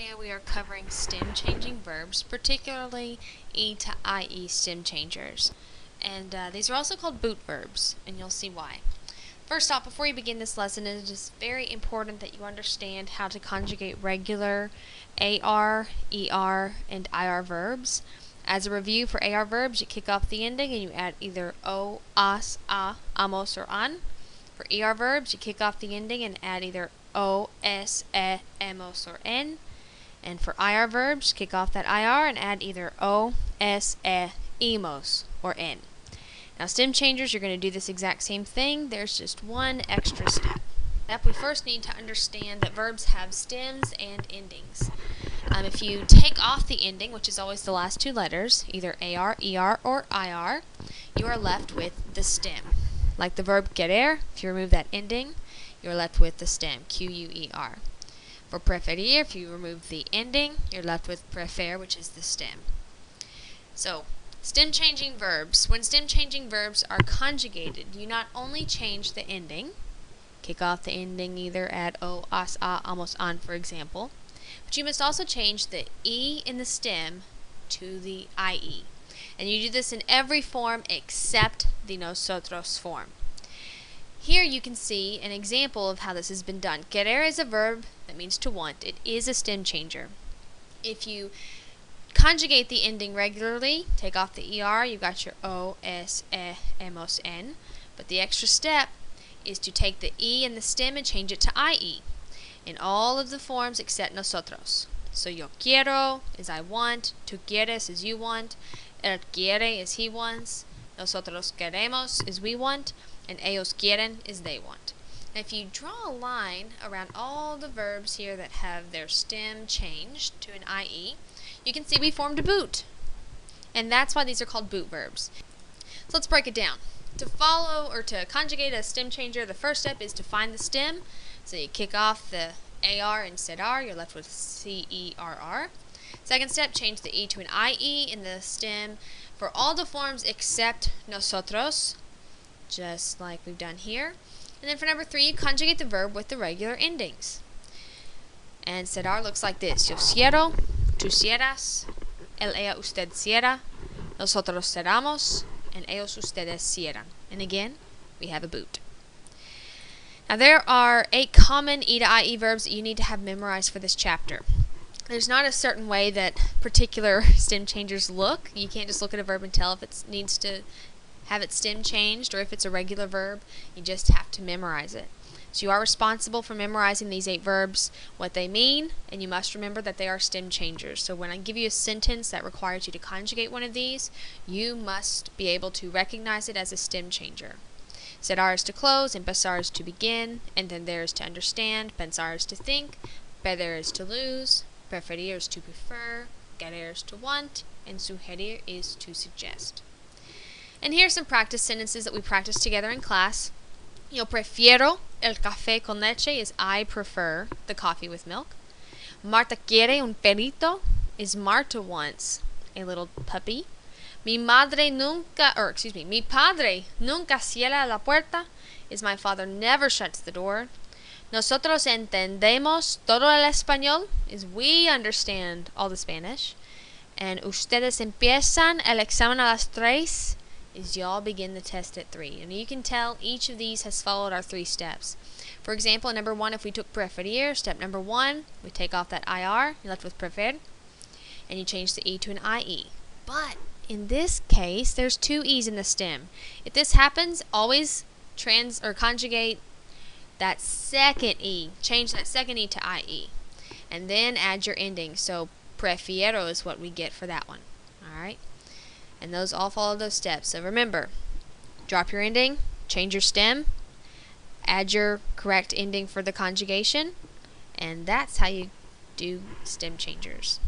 video we are covering stem changing verbs, particularly E to IE stem changers. And these are also called boot verbs, and you'll see why. First off, before you begin this lesson, it is very important that you understand how to conjugate regular AR, ER, and IR verbs. As a review for AR verbs, you kick off the ending and you add either o, as, a, amos, or an. For ER verbs, you kick off the ending and add either o, es, e, emos, or en. And for IR verbs, kick off that IR and add either o, es, e, emos, or en. Now stem changers, you're going to do this exact same thing. There's just one extra step. We first need to understand that verbs have stems and endings. If you take off the ending, which is always the last two letters, either AR, ER, or IR, you are left with the stem. Like the verb querer, if you remove that ending, you're left with the stem, Q-U-E-R. For preferir, if you remove the ending, you're left with prefer, which is the stem. So, stem changing verbs. When stem changing verbs are conjugated, you not only change the ending, kick off the ending either at o, as, a, amos, an, for example, but you must also change the E in the stem to the IE. And you do this in every form except the nosotros form. Here you can see an example of how this has been done. Querer is a verb that means to want. It is a stem changer. If you conjugate the ending regularly, take off the ER, you've got your O, S, E, emos, en. But the extra step is to take the E in the stem and change it to IE in all of the forms except nosotros. So yo quiero is I want, tú quieres is you want, él quiere is he wants, nosotros queremos is we want, and ellos quieren is they want. Now if you draw a line around all the verbs here that have their stem changed to an IE, you can see we formed a boot. And that's why these are called boot verbs. So let's break it down. To follow or to conjugate a stem changer, the first step is to find the stem. So you kick off the AR and CER, you're left with CERR. Second step, change the E to an IE in the stem for all the forms except nosotros, just like we've done here. And then for number 3, you conjugate the verb with the regular endings. And CER looks like this. Yo quiero, tú cierras, él, ella, usted cierra, nosotros cerramos, and ellos, ustedes cierran. And again, we have a boot. Now there are 8 common E to IE verbs that you need to have memorized for this chapter. There's not a certain way that particular stem changers look. You can't just look at a verb and tell if it needs to have its stem changed or if it's a regular verb. You just have to memorize it. So you are responsible for memorizing these 8 verbs, what they mean, and you must remember that they are stem changers. So when I give you a sentence that requires you to conjugate one of these, you must be able to recognize it as a stem changer. Cerrar is to close, empezar is to begin, entender is to understand, pensar is to think, perder is to lose, preferir is to prefer, querer is to want, and sugerir is to suggest. And here are some practice sentences that we practiced together in class. Yo prefiero el café con leche is I prefer the coffee with milk. Marta quiere un perrito is Marta wants a little puppy. Mi padre nunca cierra la puerta is my father never shuts the door. Nosotros entendemos todo el español is we understand all the Spanish. And ustedes empiezan el examen a las 3 is y'all begin the test at 3. And you can tell each of these has followed our 3 steps. For example, number 1, if we took preferir, step number 1, we take off that IR, you're left with prefer, and you change the E to an IE. But in this case, there's 2 E's in the stem. If this happens, always conjugate that second E. Change that second E to IE. And then add your ending. So prefiero is what we get for that one. Alright? And those all follow those steps. So remember, drop your ending, change your stem, add your correct ending for the conjugation, and that's how you do stem changers.